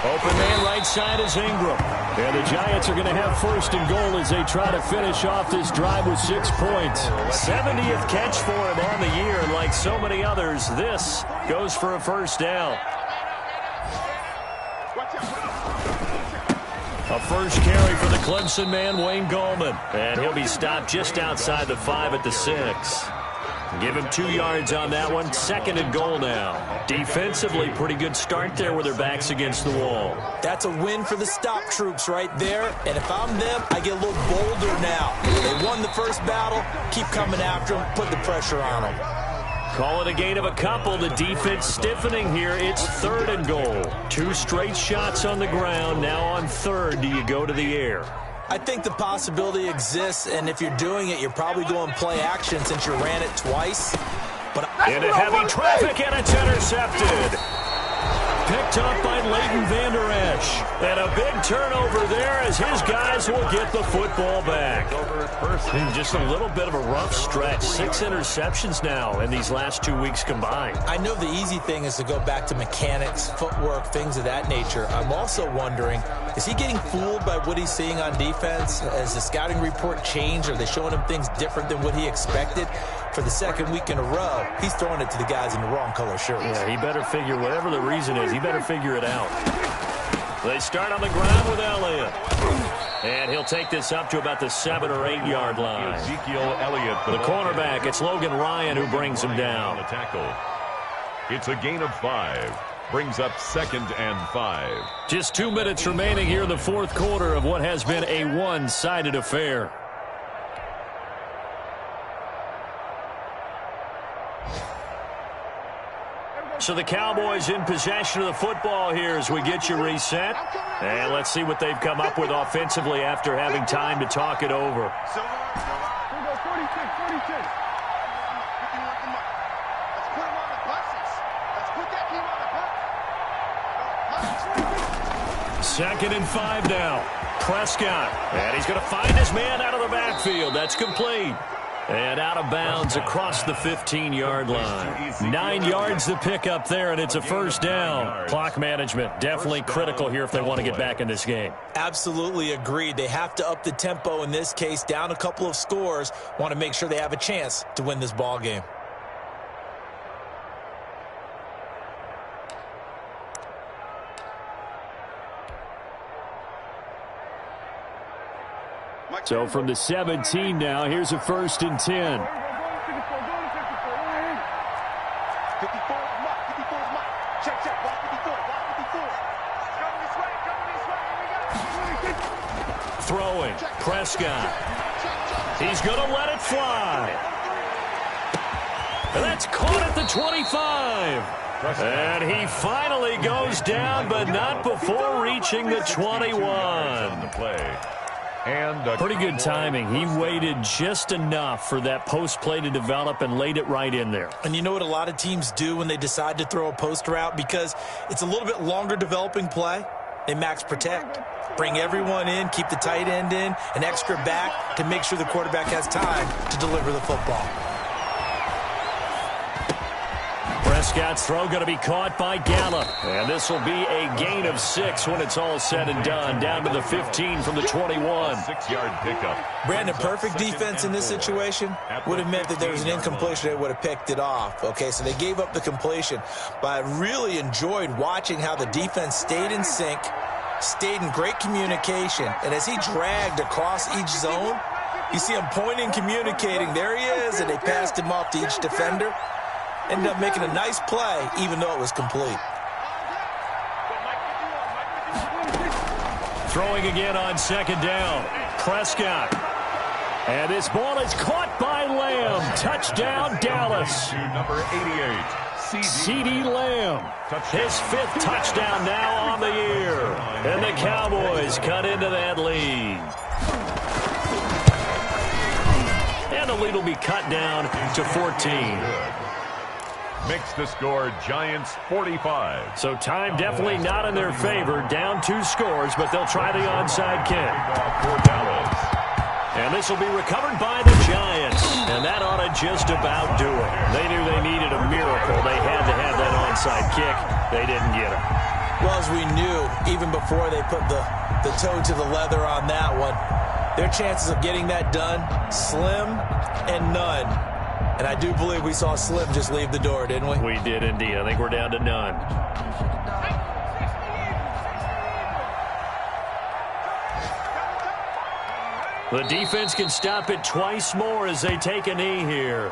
Open man right side is Ingram. And the Giants are going to have first and goal as they try to finish off this drive with 6 points. 70th catch for him on the year, and like so many others, this goes for a first down. A first carry for the Clemson man, Wayne Gallman. And he'll be stopped just outside the 5 at the 6. Give him 2 yards on that one. 2nd and goal now. Defensively, pretty good start there with their backs against the wall. That's a win for the stop troops right there. And if I'm them, I get a little bolder now. They won the first battle. Keep coming after them. Put the pressure on them. Call it a gain of a couple. The defense stiffening here. It's 3rd and goal. 2 straight shots on the ground. Now on 3rd, do you go to the air? I think the possibility exists, and if you're doing it, you're probably going play action since you ran it twice. But into heavy traffic, and it's intercepted. Picked up by Leighton Vander Esch. And a big turnover there as his guys will get the football back. Just a little bit of a rough stretch. 6 interceptions now in these last 2 weeks combined. I know the easy thing is to go back to mechanics, footwork, things of that nature. I'm also wondering, is he getting fooled by what he's seeing on defense? Has the scouting report changed? Are they showing him things different than what he expected? For the 2nd week in a row, he's throwing it to the guys in the wrong color shirts. Yeah, he better figure, whatever the reason is, he better figure it out. They start on the ground with Elliott. And he'll take this up to about the 7 or 8 yard line. Ezekiel Elliott, the cornerback, it's Logan Ryan who brings him down. It's a gain of 5. Brings up 2nd and 5. Just 2 minutes remaining here in the fourth quarter of what has been a one-sided affair. So the Cowboys in possession of the football here as we get you reset. And let's see what they've come up with offensively after having time to talk it over. Second and 5 now. Prescott. And he's going to find his man out of the backfield. That's complete. And out of bounds across the 15-yard line. 9 yards to pick up there, and it's a first down. Clock management definitely critical here if they want to get back in this game. Absolutely agreed. They have to up the tempo in this case, down a couple of scores. Want to make sure they have a chance to win this ball game. So from the 17 now, here's a 1st and 10. Throwing, Prescott. He's going to let it fly. And that's caught at the 25. And he finally goes down, but not before reaching the 21. Pretty good timing. He waited just enough for that post play to develop and laid it right in there. And you know what a lot of teams do when they decide to throw a post route? Because it's a little bit longer developing play, they max protect. Bring everyone in, keep the tight end in, an extra back to make sure the quarterback has time to deliver the football. Prescott's throw going to be caught by Gallup. And this will be a gain of 6 when it's all said and done. Down to the 15 from the 21. 6-yard pickup. Brandon, perfect defense in this situation would have meant that there was an incompletion. They would have picked it off. Okay, so they gave up the completion. But I really enjoyed watching how the defense stayed in sync, stayed in great communication. And as he dragged across each zone, you see him pointing, communicating. There he is, and they passed him off to each defender. Ended up making a nice play, even though it was complete. Throwing again on second down. Prescott. And this ball is caught by Lamb. Touchdown, Dallas. Number 88, CeeDee Lamb. His 5th touchdown now on the year. And the Cowboys cut into that lead. And the lead will be cut down to 14. Makes the score Giants 45. So time definitely not in their favor. Down 2 scores, but they'll try the onside kick. And this will be recovered by the Giants. And that ought to just about do it. They knew they needed a miracle. They had to have that onside kick. They didn't get it. Well, as we knew, even before they put the toe to the leather on that one, their chances of getting that done, slim and none. And I do believe we saw Slim just leave the door, didn't we? We did indeed. I think we're down to none. The defense can stop it twice more as they take a knee here.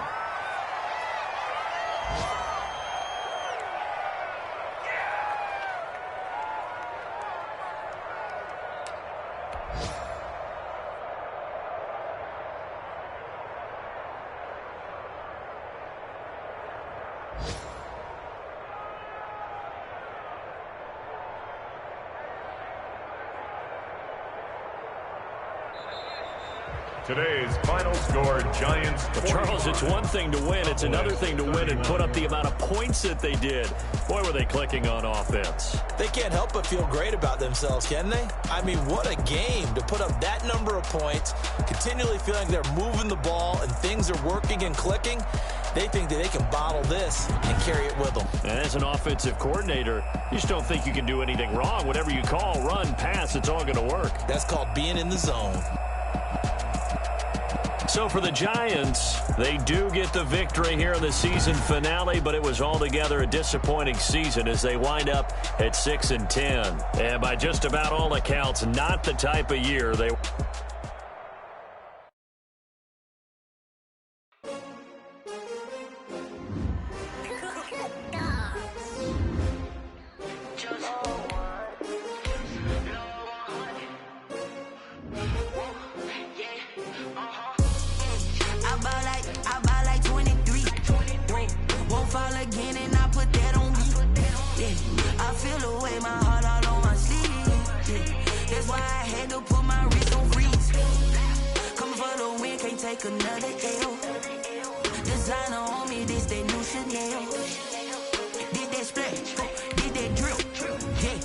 Today's final score, Giants 45. Charles, it's one thing to win. It's another thing to win and put up the amount of points that they did. Boy, were they clicking on offense. They can't help but feel great about themselves, can they? I mean, what a game to put up that number of points, continually feeling they're moving the ball and things are working and clicking. They think that they can bottle this and carry it with them. And as an offensive coordinator, you just don't think you can do anything wrong. Whatever you call, run, pass, it's all going to work. That's called being in the zone. So for the Giants, they do get the victory here in the season finale, but it was altogether a disappointing season as they wind up at 6-10. And by just about all accounts, not the type of year they... Another L. Designer on me, this that new Chanel. Did that splash, did that drill. Yeah,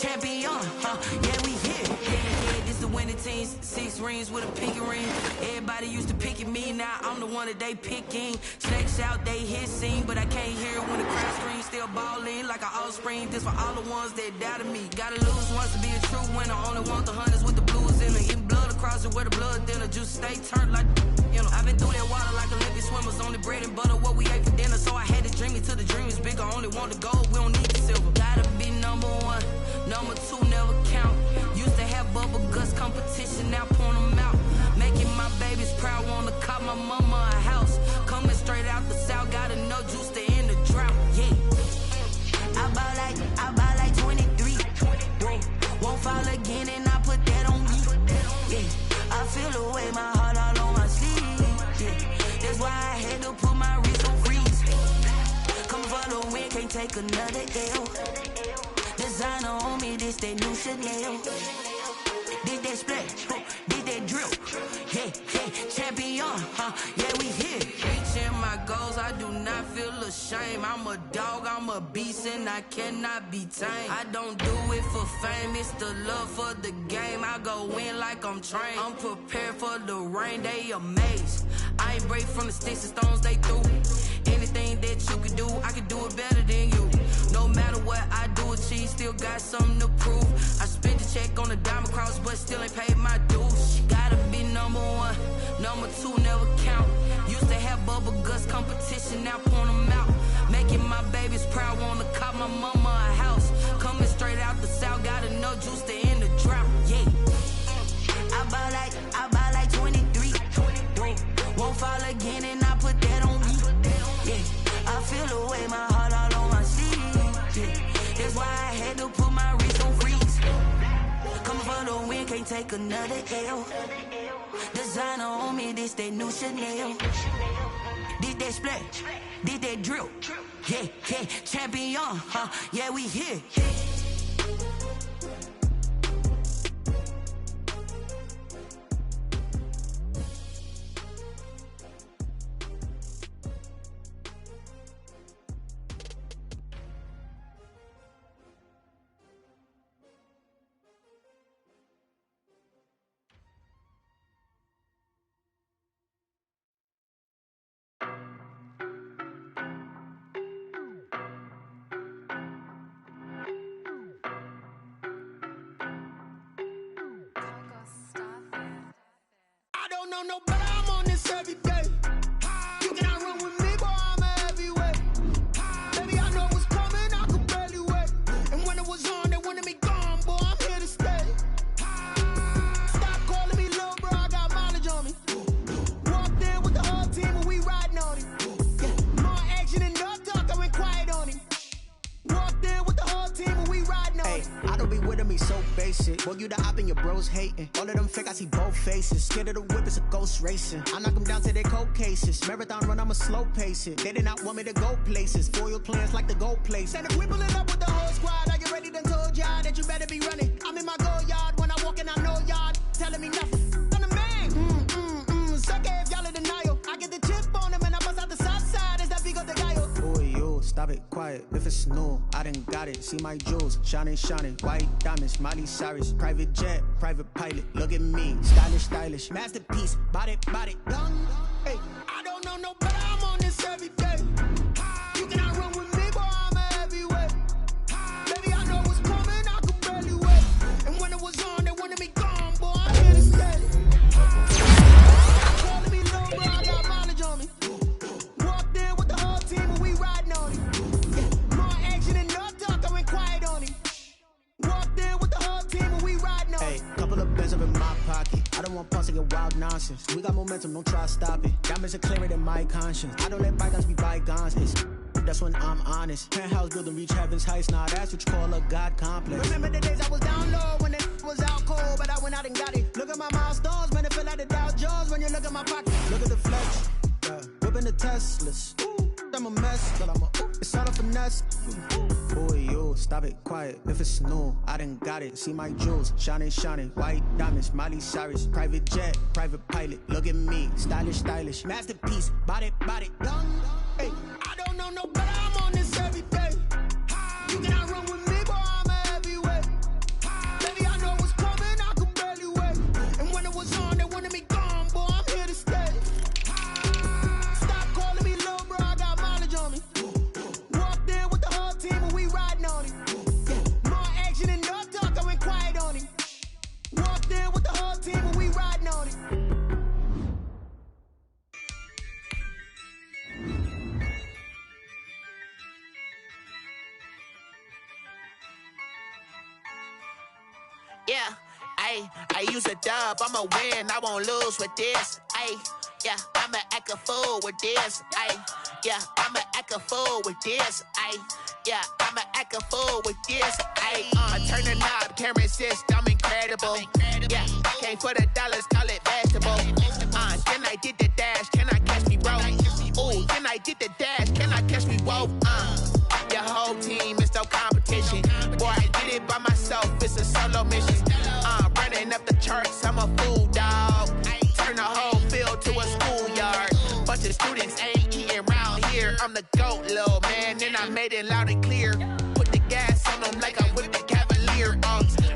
champion, yeah, we here. Yeah, this the winning teams. 6 rings with a pinky ring. Everybody used to picking me, now I'm the one that they picking. Snakes out, they hit scene, but I can't hear it when the crowd screams. Still ballin' like an offspring. This for all the ones that doubted me. Gotta lose once to be a true winner. Only want the hunters with the blues in it. Eating blood across it where the blood dinner. Juice stay turned like, you know. I've been through that water like Olympic swimmers. Only bread and butter, what we ate for dinner. So I had to dream it till the dream is bigger. Only want the gold, we don't need the silver. Gotta be number 1, number 2 never count. Used to have bubble guts competition, now point them out. Making my babies proud, wanna cop my mama a house. Coming straight out the south, gotta know juice to end the drought. Yeah, I bought like 23. Won't fall again, and I put that on me. Yeah, I feel the way, my heart all on my sleeve. Yeah, that's why I had to put my wrist on freeze. can't take another L. Designer on me, this that new Chanel. Did that splash, did that drill. Yeah, champion, yeah, we here. Reaching my goals, I do not feel ashamed. I'm a dog, I'm a beast, and I cannot be tamed. I don't do it for fame, it's the love for the game. I go in like I'm trained. I'm prepared for the rain, they amazed. I ain't break from the sticks and stones they threw. Anything that you can do, I can do it better than you. No matter what I do, achieve, still got something to prove. I spent the check on the diamond cross, but still ain't paid my dues. Gotta be number one, number two never count. Used to have bubble guts competition, now point them out. Making my babies proud, wanna cop my mama a house. Coming straight out the south, got enough juice to end the drought. Yeah, I buy like 23. Won't fall again, and I put that on me. Yeah, I feel the way, my heart all on my sleeve. Yeah, that's why I had to put my wrist on freeze. Coming for the win, can't take another L. Designer on me, this that new Chanel. Did that splash, did that drill. Yeah, champion, yeah, we here. No, but I'm on this every day. You cannot run with me, boy, I'm a heavyweight. Baby, I know what's coming, I could barely wait. And when it was on, they wanted me gone, boy, I'm here to stay. Stop calling me little bro, I got mileage on me. Walked in with the whole team and we riding on it. Yeah, more action and no talk, I went quiet on him. Walked in with the whole team and we riding on it. I don't be with me so basic. Boy, you the op and your bros hating. All of them fake, I see both faces. Scared of the whip, it's a ghost racing. I knock them down to their cold cases. Marathon run, I'ma slow pace it. They did not want me to go places. Foil plans like the go place. And if we pulling up with the whole squad, I get ready to told y'all that you better be running. I'm in my go yard when I walk in, I know y'all telling me nothing. I'm the man. Suck it if y'all in denial. I get the chip on them and I bust out the south side. Is that Vigo de Gallo? Boy, yo, stop it, quiet. If it's new, I done got it. See my jewels, shining, white diamonds, Miley Cyrus, private jet, private pilot. Look at me, stylish, masterpiece, body, done. Hey, I don't know no, but I'm on this every day. You cannot run with me, boy, I'm a heavyweight. Baby, I know what's coming, I could barely wait. And when it was on, they wanted me gone, boy, I'm here to stay. Calling me little bro, I got mileage on me. Walked in with the whole team and we riding on it. Yeah, more action and no talk, I went quiet on him. Walked in with the whole team and we riding on it. Hey, couple of bands up in my pocket. I don't want pause to get wild nonsense. We got momentum, don't try to stop it. Diamonds are clearer than my conscience. I don't let bygones be bygones. That's when I'm honest. Penthouse building, reach heaven's heights. Nah, that's what you call a God complex. Remember the days I was down low when it was out cold, but I went out and got it. Look at my milestones, man, it feel like the Dow Jones when you look at my pocket. Look at the flex, yeah. Whipping the Teslas. I'm a mess, but it's all a finesse. Boy, yo, stop it, quiet. If it's new, I done got it. See my jewels, shining, white diamonds, Miley Cyrus, private jet, private pilot. Look at me, stylish, masterpiece, body, done. Hey, I don't know no, but I'm on this every day. You cannot run with me, boy, I'm a heavyweight. Baby, I know what's coming, I could barely wait. And when it was on, they wanted me gone, boy, I'm here to stay. Stop calling me little bro, I got mileage on me. Walked in with the whole team and we riding on it. Yeah, more action and no talk, I went quiet on him. Walked in with the whole team and we riding on it. Yeah, I use a dub, I'ma win, I won't lose with this. Yeah, I'ma act a fool with this. Yeah, I'ma act a fool with this. Yeah, I'ma act a fool with this. I turn the knob, can't resist, I'm incredible. Yeah, came for the dollars, call it vegetable. Then I did the dash, can I catch me, bro? Ooh, then I did the dash, can I catch me, whoa? Your Stello mission. Running up the charts, I'm a fool, dog. Turn the whole field to a schoolyard. Bunch of students ain't eating round here. I'm the GOAT, little man, and I made it loud and clear. Put the gas on them like I'm with the Cavalier.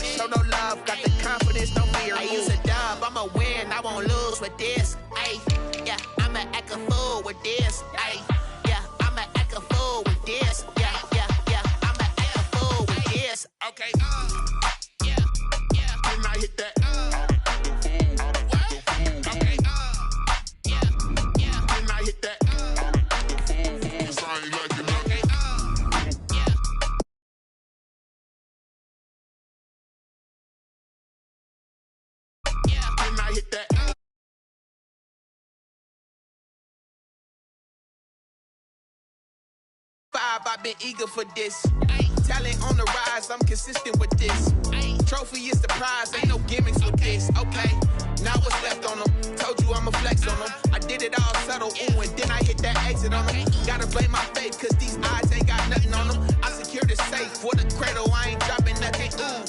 Show no love, got the confidence, no fear. I use a dub, I'ma win, I won't lose with this. Ay, yeah, I'ma act a fool with this. Ay, yeah, I'ma act a fool with this. Yeah, yeah, yeah, I'ma act a fool with this. Okay, yeah, yeah, when I hit that. Okay, yeah, yeah, when I hit that. When I hit that. I've been eager for this. Talent on the rise, I'm consistent with this. Trophy is the prize, ain't no gimmicks with this. Okay, now what's left on them? Told you I'ma flex on them. I did it all subtle, ooh, and then I hit that exit on them. Gotta blame my faith, cause these eyes ain't got nothing on them. I secured the safe for the cradle, I ain't dropping nothing, ooh.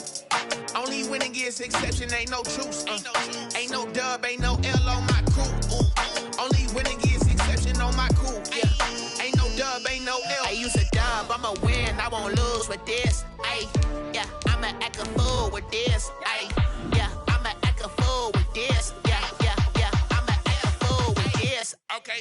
Only winning is exception, ain't no truce. Ain't no dub, ain't no L on my crew. Ooh. Only winning is exception on my crew. Yeah. Ain't no dub, ain't no L. I use a dub, I'ma win, I won't lose with this. Ay, yeah, I'ma act a fool with this. Ay, yeah, I'ma act a fool with this. Yeah, yeah, yeah, I'ma act a fool with this. Okay,